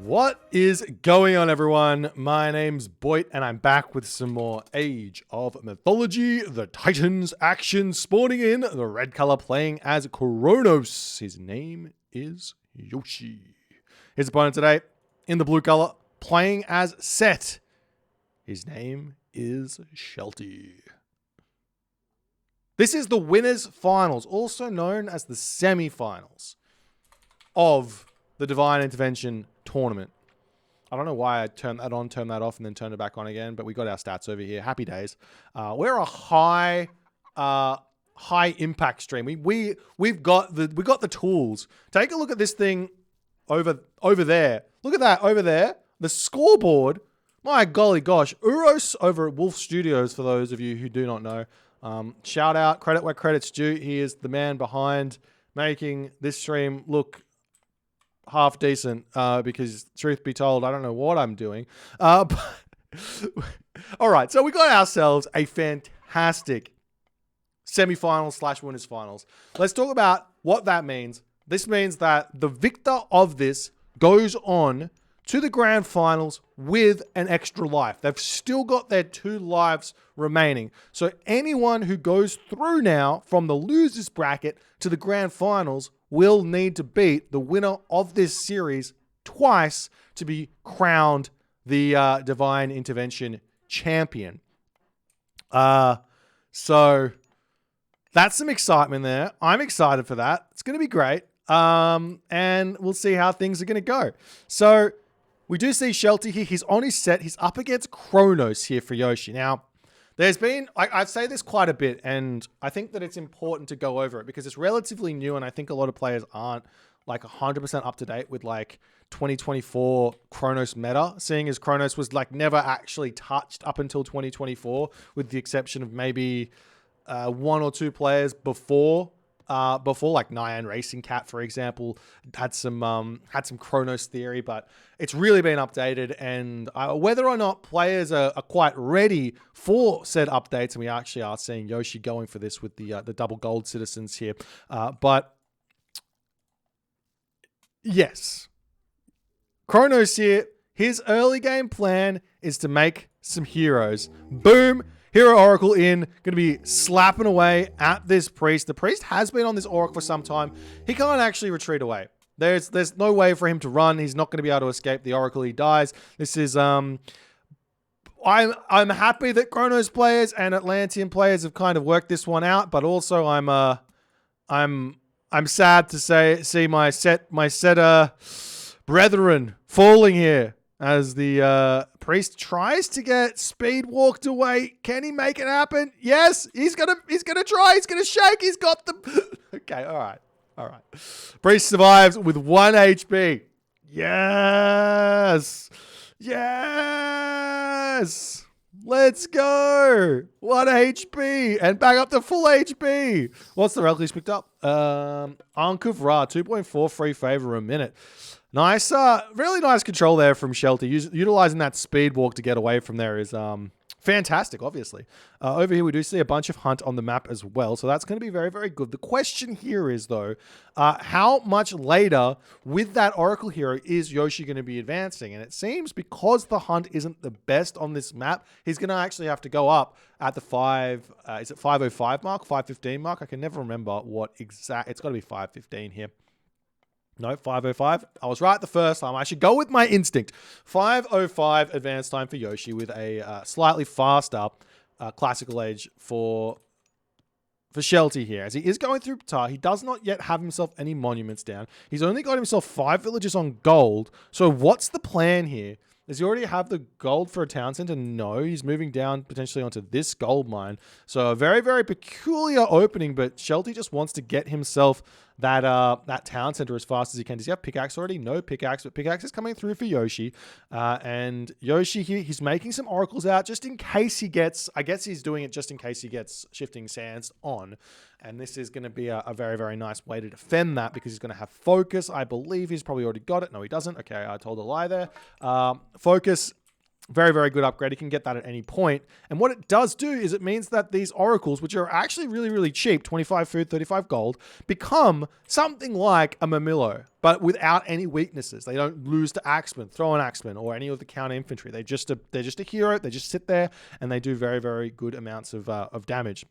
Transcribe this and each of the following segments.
What is going on, everyone? My name's Boit, and I'm back with some more Age of Mythology. The Titans action spawning in. The red color playing as Kronos. His name is Yoshii. His opponent today, in the blue color, playing as Set. His name is Shelty. This is the winners' finals, also known as the semi-finals of the Divine Intervention tournament. I don't know why I turned that on, turned that off, and then turned it back on again, but we got our stats over here. Happy days. We're a high impact stream. We've got the tools. Take a look at this thing over there. Look at that over there. The scoreboard. My golly gosh. Uros over at Wolf Studios, for those of you who do not know. Shout out, credit where credit's due. He is the man behind making this stream look half decent, because truth be told, I don't know what I'm doing. But all right, so we got ourselves a fantastic semi-finals / winners finals. Let's talk about what that means. This means that the victor of this goes on to the grand finals with an extra life. They've still got their 2 lives remaining. So anyone who goes through now from the losers bracket to the grand finals will need to beat the winner of this series twice to be crowned the Divine Intervention champion. So that's some excitement there. I'm excited for that. It's going to be great. And we'll see how things are going to go. So we do see Shelty here. He's on his set. He's up against Kronos here for Yoshii. Now, there's been, I say this quite a bit, and I think that it's important to go over it because it's relatively new, and I think a lot of players aren't like 100% up to date with like 2024 Kronos meta, seeing as Kronos was like never actually touched up until 2024, with the exception of maybe 1 or 2 players before like Nyan Racing Cat, for example, had some Kronos theory, but it's really been updated, and whether or not players are quite ready for said updates, and we actually are seeing Yoshii going for this with the double gold citizens here, but yes, Kronos here, his early game plan is to make some heroes. Boom. Hero Oracle in, going to be slapping away at this priest. The priest has been on this Oracle for some time. He can't actually retreat away. There's no way for him to run. He's not going to be able to escape the Oracle. He dies. This is I'm happy that Kronos players and Atlantean players have kind of worked this one out, but also I'm sad to see my setter brethren falling here as the priest tries to get speed walked away. Can he make it happen? Yes, he's gonna try. He's gonna shake. He's got the okay. All right. Priest survives with 1 HP. Yes. Let's go. 1 HP and back up to full HP. What's the relic he's picked up? Ankh of Ra, 2.4 free favor a minute. Nice, really nice control there from Shelty. Utilizing that speed walk to get away from there is fantastic, obviously. Over here, we do see a bunch of hunt on the map as well, so that's going to be very, very good. The question here is, though, how much later with that Oracle hero is Yoshii going to be advancing? And it seems because the hunt isn't the best on this map, he's going to actually have to go up at the 505 mark, 515 mark? I can never remember what exact. It's got to be 515 here. No, 505. I was right the first time. I should go with my instinct. 505 advanced time for Yoshii with a slightly faster classical age for Shelty here. As he is going through Ptah, he does not yet have himself any monuments down. He's only got himself 5 villages on gold. So what's the plan here? Does he already have the gold for a town center? No, he's moving down potentially onto this gold mine. So a very, very peculiar opening, but Shelty just wants to get himself that town center as fast as he can. Does he have pickaxe already? No pickaxe, but pickaxe is coming through for Yoshii. And Yoshii here, he's making some oracles out just in case he gets, I guess he's doing it just in case he gets shifting sands on. And this is going to be a very, very nice way to defend that because he's going to have focus. I believe he's probably already got it. No, he doesn't. Okay, I told a lie there. Focus Very, very good upgrade. You can get that at any point. And what it does do is it means that these oracles, which are actually really, really cheap, 25 food, 35 gold, become something like a Mamillo, but without any weaknesses. They don't lose to Axeman, throw an Axeman, or any of the counter infantry. They're just a hero. They just sit there and they do very, very good amounts of damage.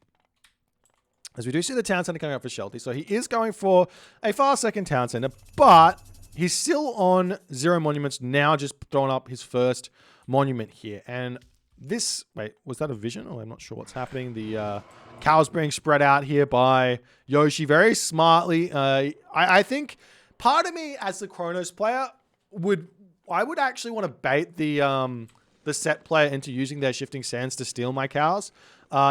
As we do see the town center coming up for Shelty. So he is going for a far second town center, but he's still on 0 monuments, now just throwing up his first monument here. And this, wait, was that a vision? Oh, I'm not sure what's happening. The cows being spread out here by Yoshii very smartly. I think part of me as the Kronos player would actually want to bait the set player into using their shifting sands to steal my cows.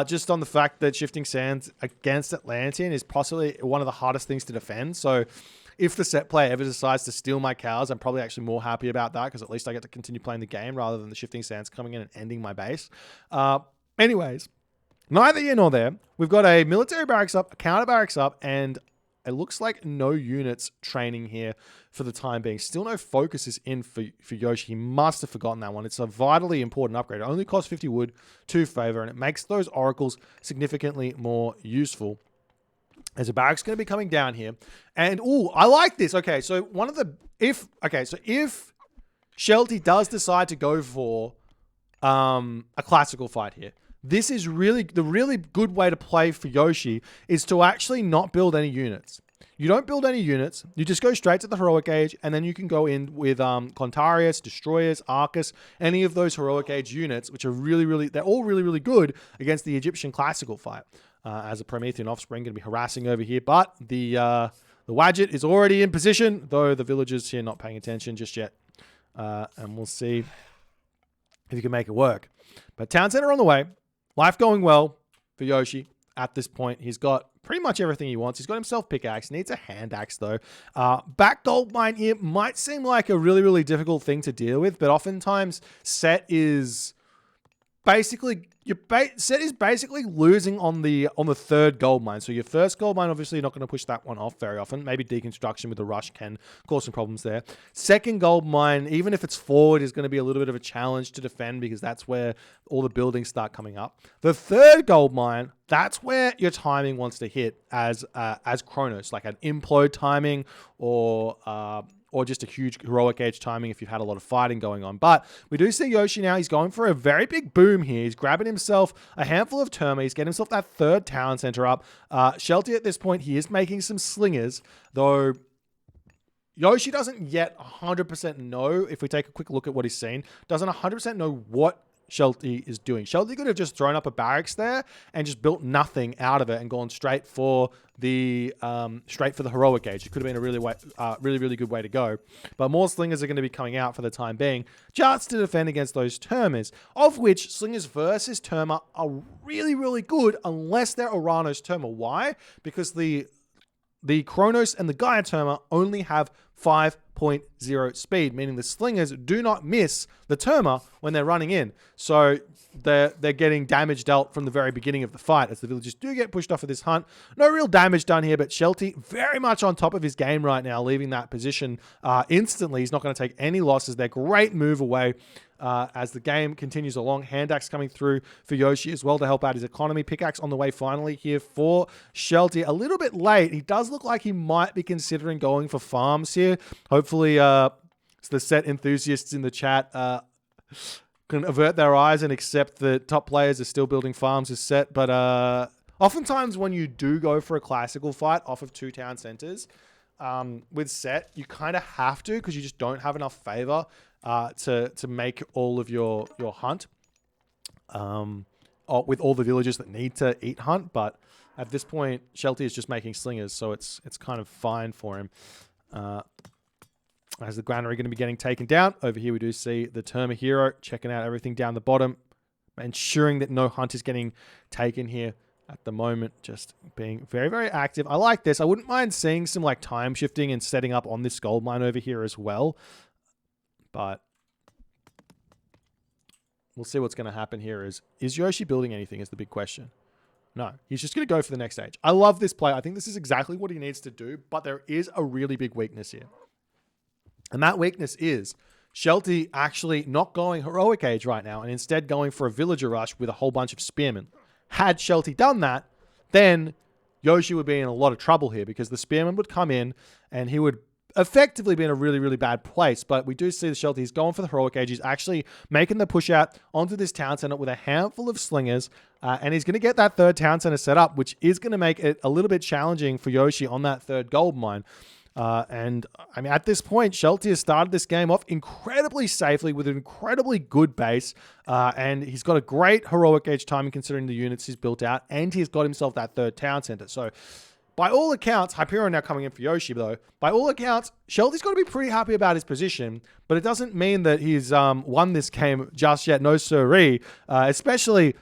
Just on the fact that shifting sands against Atlantean is possibly one of the hardest things to defend. So if the set player ever decides to steal my cows, I'm probably actually more happy about that because at least I get to continue playing the game rather than the shifting sands coming in and ending my base. Anyways, neither here nor there. We've got a military barracks up, a counter barracks up, and it looks like no units training here for the time being. Still no focus is in for Yoshii. He must have forgotten that one. It's a vitally important upgrade. It only costs 50 wood, 2 favor, and it makes those oracles significantly more useful. There's a barracks going to be coming down here. And, ooh, I like this. Okay, so if Shelty does decide to go for a classical fight here, this is the really good way to play for Yoshii is to actually not build any units. You don't build any units. You just go straight to the heroic age, and then you can go in with Contarius, Destroyers, Arcus, any of those heroic age units, which are they're all really, really good against the Egyptian classical fight. As a Promethean offspring, going to be harassing over here, but the Wadjet is already in position, though the villagers here not paying attention just yet. And we'll see if you can make it work. But town center on the way. Life going well for Yoshii at this point. He's got pretty much everything he wants. He's got himself pickaxe. Needs a hand axe, though. Back gold mine here might seem like a really, really difficult thing to deal with, but oftentimes set is basically set is basically losing on the third gold mine. So your first gold mine, obviously, you're not going to push that one off very often. Maybe deconstruction with the rush can cause some problems there. Second gold mine, even if it's forward, is going to be a little bit of a challenge to defend because that's where all the buildings start coming up. The third gold mine, that's where your timing wants to hit as Kronos, like an implode timing or just a huge heroic age timing if you've had a lot of fighting going on. But we do see Yoshii now. He's going for a very big boom here. He's grabbing himself a handful of Terma. He's getting himself that third town center up. Shelty at this point, he is making some slingers, though Yoshii doesn't yet 100% know, if we take a quick look at what he's seen, doesn't 100% know what Shelty is doing. Shelty could have just thrown up a barracks there and just built nothing out of it and gone straight for the heroic age. It could have been a really good way to go. But more slingers are going to be coming out for the time being, just to defend against those Termas, of which slingers versus Terma are really, really good unless they're Uranos Terma. Why? Because the Kronos and the Gaia Terma only have 5.0 speed, meaning the slingers do not miss the Terma when they're running in. So they're getting damage dealt from the very beginning of the fight as the villagers do get pushed off of this hunt. No real damage done here, but Shelty very much on top of his game right now, leaving that position instantly. He's not going to take any losses. They're great move away. As the game continues along. Hand axe coming through for Yoshii as well to help out his economy. Pickaxe on the way finally here for Shelty. A little bit late. He does look like he might be considering going for farms here. Hopefully the set enthusiasts in the chat can avert their eyes and accept that top players are still building farms as set. But oftentimes when you do go for a classical fight off of 2 town centers with set, you kind of have to because you just don't have enough favor to make all of your hunt with all the villagers that need to eat hunt. But at this point, Shelty is just making slingers, so it's kind of fine for him. As the granary going to be getting taken down. Over here we do see the Terma hero checking out everything down the bottom, ensuring that no hunt is getting taken here at the moment, just being very, very active. I like this. I wouldn't mind seeing some like time shifting and setting up on this gold mine over here as well. But we'll see what's going to happen here. Is Yoshii building anything is the big question. No, he's just going to go for the next stage. I love this play. I think this is exactly what he needs to do, but there is a really big weakness here. And that weakness is Shelty actually not going Heroic Age right now and instead going for a Villager Rush with a whole bunch of Spearmen. Had Shelty done that, then Yoshii would be in a lot of trouble here because the Spearman would come in and he would effectively be in a really, really bad place. But we do see the Shelty. He's going for the Heroic Age. He's actually making the push out onto this town center with a handful of slingers. And he's going to get that third town center set up, which is going to make it a little bit challenging for Yoshii on that third gold mine. And I mean, at this point, Shelty has started this game off incredibly safely with an incredibly good base. And he's got a great Heroic Age timing considering the units he's built out. And he's got himself that third town center. So by all accounts, Hyperion now coming in for Yoshii, though. By all accounts, Shelty's got to be pretty happy about his position, but it doesn't mean that he's won this game just yet. No siree. Especially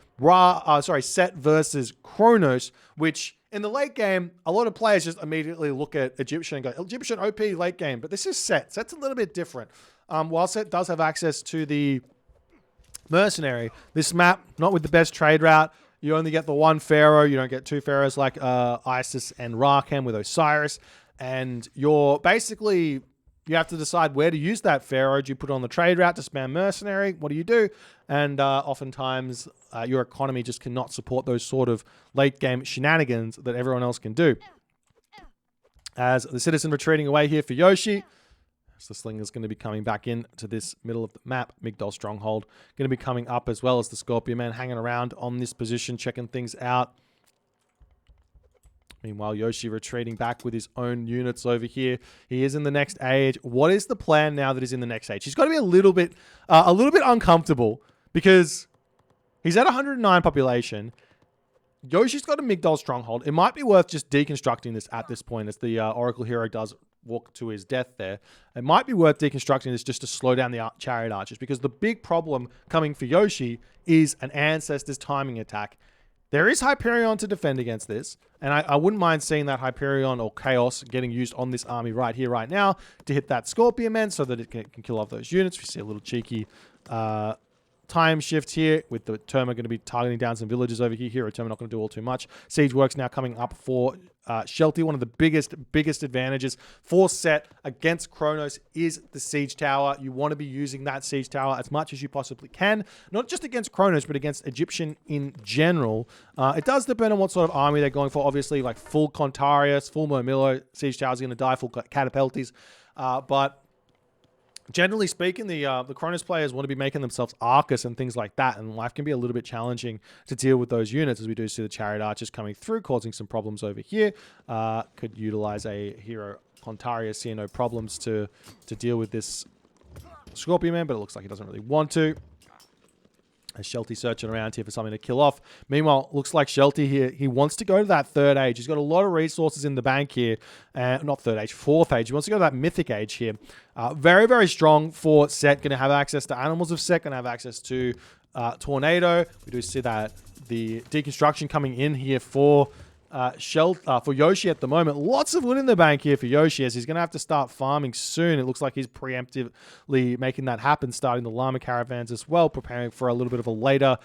Set versus Kronos, which in the late game, a lot of players just immediately look at Egyptian and go, Egyptian OP late game, but this is Set. Set's a little bit different. While Set does have access to the Mercenary, this map, not with the best trade route. You only get the one pharaoh. You don't get two pharaohs like Isis and Rakem with Osiris. And you have to decide where to use that pharaoh. Do you put it on the trade route to spam mercenary? What do you do? And oftentimes your economy just cannot support those sort of late game shenanigans that everyone else can do. As the citizen retreating away here for Yoshii. So the Slinger's going to be coming back into this middle of the map. Migdol Stronghold going to be coming up as well as the Scorpion Man hanging around on this position, checking things out. Meanwhile, Yoshii retreating back with his own units over here. He is in the next age. What is the plan now that he's in the next age? He's got to be a little bit uncomfortable because he's at 109 population. Yoshii's got a Migdol Stronghold. It might be worth just deconstructing this at this point as the Oracle Hero does walk to his death there. It might be worth deconstructing this just to slow down the Chariot Archers because the big problem coming for Yoshii is an Ancestor's timing attack. There is Hyperion to defend against this, and I wouldn't mind seeing that Hyperion or Chaos getting used on this army right here, right now to hit that Scorpion Man so that it can kill off those units. We see a little cheeky time shift here with the Terma going to be targeting down some villages over here. Hero Terma not going to do all too much. Siege works now coming up for Shelty. One of the biggest advantages for Set against Kronos is the Siege Tower. You want to be using that Siege Tower as much as you possibly can. Not just against Kronos, but against Egyptian in general. It does depend on what sort of army they're going for. Obviously, like full Contarius, full Murmillo, Siege Tower's going to die, full Catapultis. But generally speaking, the Kronos players want to be making themselves Arcus and things like that, and life can be a little bit challenging to deal with those units as we do see the Chariot Archers coming through, causing some problems over here. Could utilize a hero Contarius here, no problems to deal with this Scorpion Man, but it looks like he doesn't really want to. As Shelty searching around here for something to kill off. Meanwhile, looks like Shelty here, he wants to go to that third age. He's got a lot of resources in the bank here. Not third age, fourth age. He wants to go to that mythic age here. Very, very strong for Set. Going to have access to Animals of Set. Going to have access to Tornado. We do see that the deconstruction coming in here for Yoshii at the moment. Lots of wood in the bank here for Yoshii as he's going to have to start farming soon. It looks like he's preemptively making that happen, starting the llama caravans as well, preparing for a little bit of a later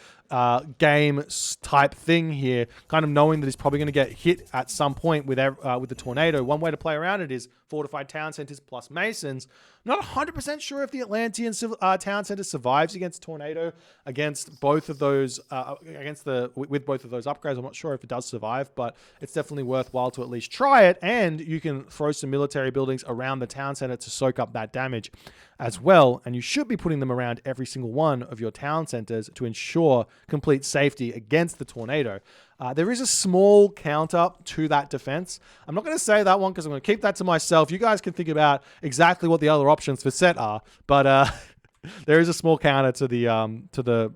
game type thing here, kind of knowing that he's probably going to get hit at some point with the tornado. One way to play around it is fortified town centers plus masons. Not 100% sure if the Atlantean town center survives against tornado, against both of those, with both of those upgrades. I'm not sure if it does survive, but it's definitely worthwhile to at least try it. And you can throw some military buildings around the town center to soak up that damage as well. And you should be putting them around every single one of your town centers to ensure complete safety against the tornado. There is a small counter to that defense. I'm not going to say that one because I'm going to keep that to myself. You guys can think about exactly what the other options for Set are, but there is a small counter to the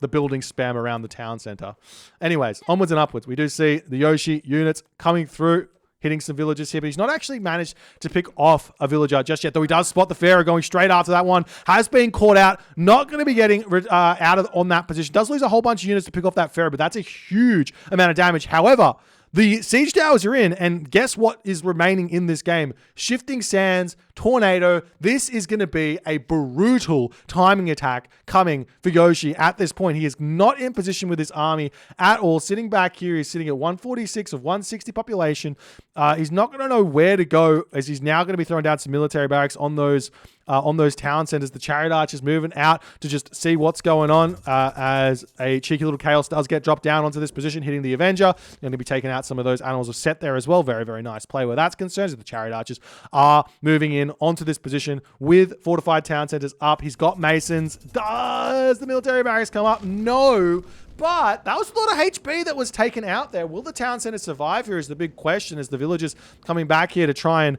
building spam around the town center. Anyways, onwards and upwards. We do see the Yoshii units coming through, hitting some villages here, but he's not actually managed to pick off a villager just yet, though he does spot the Pharaoh going straight after that one. Has been caught out. Not going to be getting out on that position. Does lose a whole bunch of units to pick off that Pharaoh, but that's a huge amount of damage. However, the siege towers are in, and guess what is remaining in this game? Shifting Sands, tornado. This is going to be a brutal timing attack coming for Yoshii at this point. He is not in position with his army at all. Sitting back here, he's sitting at 146 of 160 population. He's not going to know where to go, as he's now going to be throwing down some military barracks on those town centers. The chariot arch is moving out to just see what's going on, as a cheeky little chaos does get dropped down onto this position, hitting the Avenger. Going to be taking out some of those animals of set there as well. Very, very nice play where that's concerned. So the chariot archers are moving in onto this position with fortified town centers up. He's got masons. Does the military barracks come up? No. But that was a lot of HP that was taken out there. Will the town center survive here is the big question, as the villagers coming back here to try and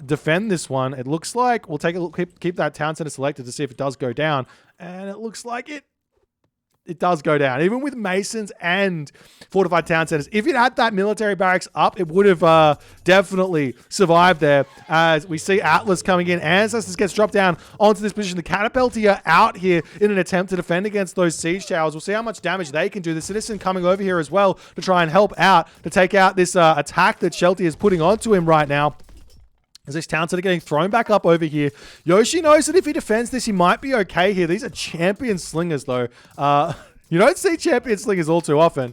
defend this one. It looks like we'll take a look, keep that town center selected to see if it does go down. And it looks like it does go down. Even with masons and fortified town centers, if it had that military barracks up, it would have definitely survived there. As we see Atlas coming in, Ancestors gets dropped down onto this position. The Catapultia out here in an attempt to defend against those siege towers. We'll see how much damage they can do. The Citizen coming over here as well to try and help out to take out this attack that Shelty is putting onto him right now. As this town center getting thrown back up over here. Yoshii knows that if he defends this, he might be okay here. These are champion slingers, though. You don't see champion slingers all too often.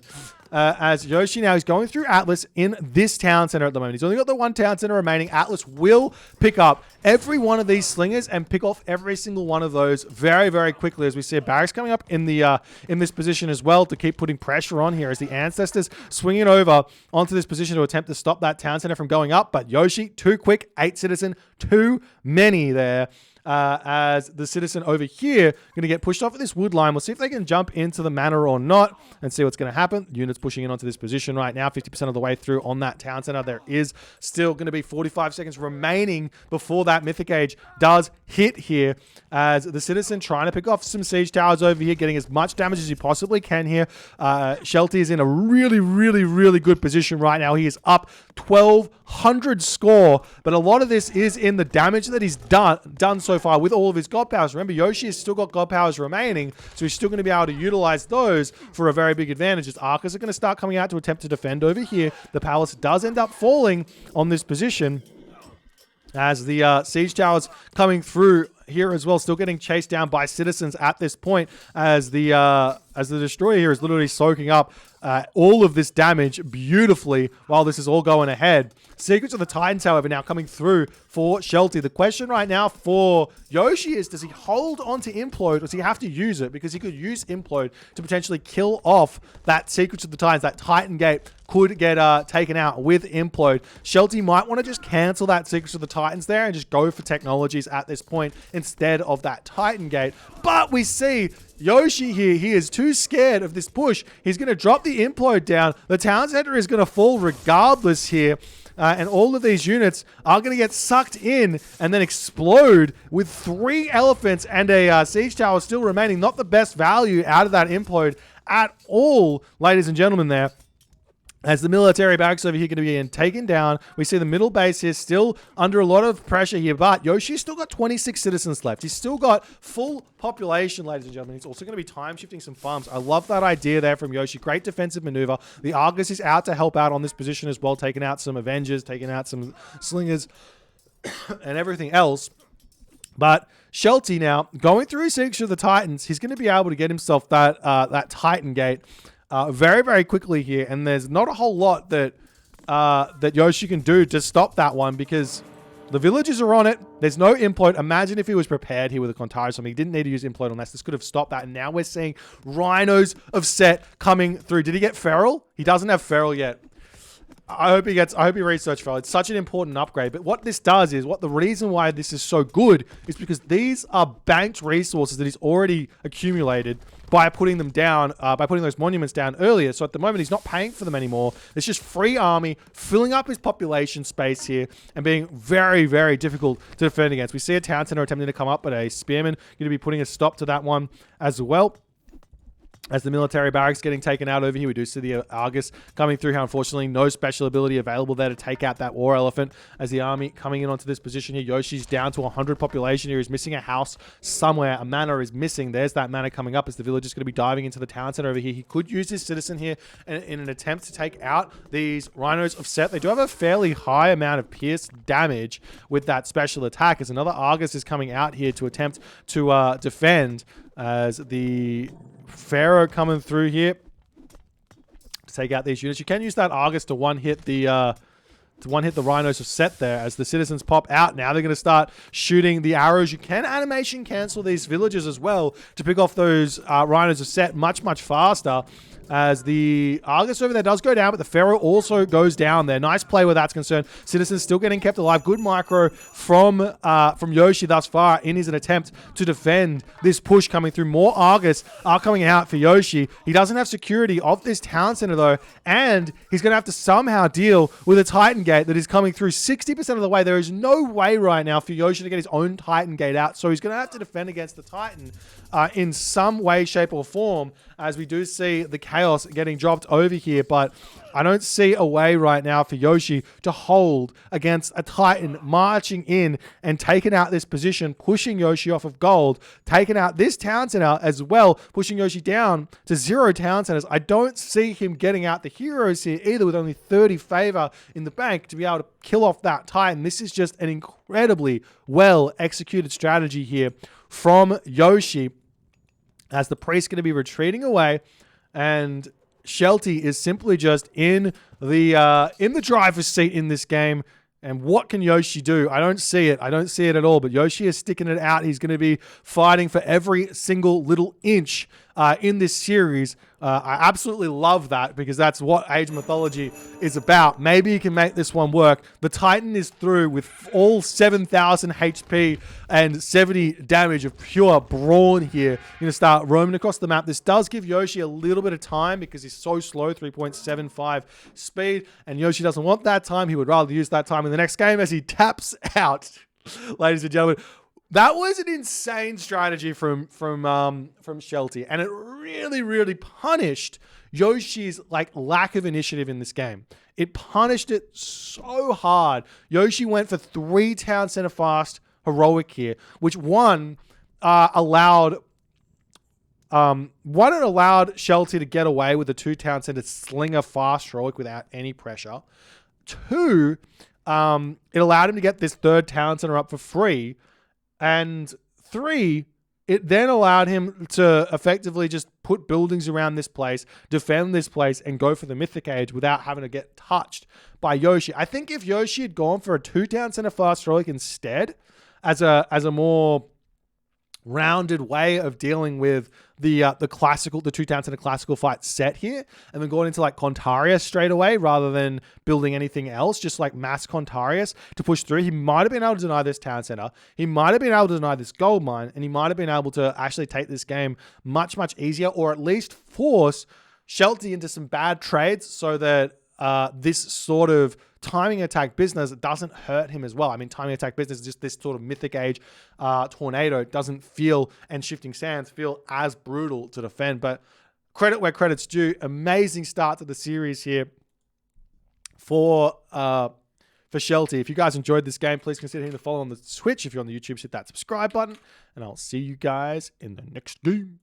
As Yoshii now is going through Atlas in this town center at the moment. He's only got the one town center remaining. Atlas will pick up every one of these slingers and pick off every single one of those very, very quickly, as we see a barracks coming up in the in this position as well to keep putting pressure on here as the Ancestors swinging over onto this position to attempt to stop that town center from going up. But Yoshii, too quick. 8 Citizen, too many there. As the Citizen over here going to get pushed off of this wood line. We'll see if they can jump into the manor or not and see what's going to happen. Units pushing in onto this position right now, 50% of the way through on that town center. There is still going to be 45 seconds remaining before that Mythic Age does hit here, as the Citizen trying to pick off some siege towers over here, getting as much damage as he possibly can here. Shelty is in a really, really, really good position right now. He is up 1,200 score, but a lot of this is in the damage that he's done so far with all of his god powers. Remember, Yoshii has still got god powers remaining, so he's still going to be able to utilize those for a very big advantage. As archers are going to start coming out to attempt to defend over here. The palace does end up falling on this position, as the siege towers coming through here as well, still getting chased down by citizens at this point, as the destroyer here is literally soaking up all of this damage beautifully while this is all going ahead. Secrets of the Titans, however, now coming through for Shelty. The question right now for Yoshii is, does he hold on to Implode, or does he have to use it? Because he could use Implode to potentially kill off that Secrets of the Titans. That Titan Gate could get taken out with Implode. Shelty might want to just cancel that Secrets of the Titans there and just go for technologies at this point instead of that Titan Gate. But we see Yoshii here, he is too scared of this push. He's going to drop the Implode down. The town center is going to fall regardless here. And all of these units are going to get sucked in and then explode with 3 elephants and a siege tower still remaining. Not the best value out of that Implode at all, ladies and gentlemen there. As the military barracks over here going to be taken down. We see the middle base here still under a lot of pressure here, but Yoshii's still got 26 citizens left. He's still got full population, ladies and gentlemen. He's also going to be time shifting some farms. I love that idea there from Yoshii. Great defensive maneuver. The Argus is out to help out on this position as well, taking out some Avengers, taking out some Slingers and everything else. But Shelty now, going through Secrets of the Titans, he's going to be able to get himself that Titan Gate very, very quickly here, and there's not a whole lot that Yoshii can do to stop that one, because the villagers are on it. There's no Implode. Imagine if he was prepared here with a Kontari or something. He didn't need to use Implode on this. This could have stopped that, and now we're seeing Rhinos of Set coming through. Did he get Feral? He doesn't have Feral yet. I hope he researched Feral. It's such an important upgrade. But what this does is, the reason why this is so good is because these are banked resources that he's already accumulated by putting them down, by putting those monuments down earlier. So at the moment, he's not paying for them anymore. It's just free army filling up his population space here and being very, very difficult to defend against. We see a town center attempting to come up, but a spearman going to be putting a stop to that one as well. As the military barracks getting taken out over here, we do see the Argus coming through. How unfortunately no special ability available there to take out that war elephant. As the army coming in onto this position here, Yoshi's down to 100 population here. He's missing a house somewhere. A manor is missing. There's that manor coming up as the village is going to be diving into the town center over here. He could use his citizen here in an attempt to take out these rhinos of Set. They do have a fairly high amount of pierce damage with that special attack, as another Argus is coming out here to attempt to defend, as the Pharaoh coming through here to take out these units. You can use that Argus to one-hit the rhinos of Set there. As the citizens pop out, now they're going to start shooting the arrows. You can animation cancel these villages as well to pick off those rhinos of Set much faster. As the Argus over there does go down, but the Pharaoh also goes down there. Nice play where that's concerned. Citizens still getting kept alive. Good micro from Yoshii thus far in his attempt to defend this push coming through. More Argus are coming out for Yoshii. He doesn't have security of this town center though, and he's going to have to somehow deal with a Titan Gate that is coming through 60% of the way. There is no way right now for Yoshii to get his own Titan Gate out, so he's going to have to defend against the Titan in some way, shape, or form, as we do see the chaos getting dropped over here. But I don't see a way right now for Yoshii to hold against a Titan marching in and taking out this position, pushing Yoshii off of gold, taking out this town center as well, pushing Yoshii down to 0 town centers. I don't see him getting out the heroes here either, with only 30 favor in the bank to be able to kill off that Titan. This is just an incredibly well executed strategy here from Yoshii, as the priest's going to be retreating away, and Shelty is simply just in the driver's seat in this game. And what can Yoshii do? I don't see it. I don't see it at all. But Yoshii is sticking it out. He's going to be fighting for every single little inch in this series. I absolutely love that, because that's what Age Mythology is about. Maybe you can make this one work. The Titan is through with all 7,000 HP and 70 damage of pure brawn here. You're going to start roaming across the map. This does give Yoshii a little bit of time because he's so slow, 3.75 speed. And Yoshii doesn't want that time. He would rather use that time in the next game as he taps out. Ladies and gentlemen, that was an insane strategy from Shelty, and it really punished Yoshii's lack of initiative in this game. It punished it so hard. Yoshii went for 3 town center fast heroic here, which allowed Shelty to get away with the 2 town center slinger fast heroic without any pressure. 2, it allowed him to get this 3rd town center up for free. And 3, it then allowed him to effectively just put buildings around this place, defend this place, and go for the Mythic Age without having to get touched by Yoshii. I think if Yoshii had gone for a 2 town center fast heroic instead, as a more rounded way of dealing with the 2 town center classical fight set here, and then going into Contarius straight away rather than building anything else, just mass Contarius to push through, he might have been able to deny this town center. He might have been able to deny this gold mine, and he might have been able to actually take this game much easier, or at least force Shelty into some bad trades so that this sort of timing attack business doesn't hurt him as well. I mean, timing attack business, just this sort of Mythic Age tornado doesn't feel, and Shifting Sands feel as brutal to defend. But credit where credit's due. Amazing start to the series here for Shelty. If you guys enjoyed this game, please consider hitting the follow on the Twitch. If you're on the YouTube, hit that subscribe button, and I'll see you guys in the next game.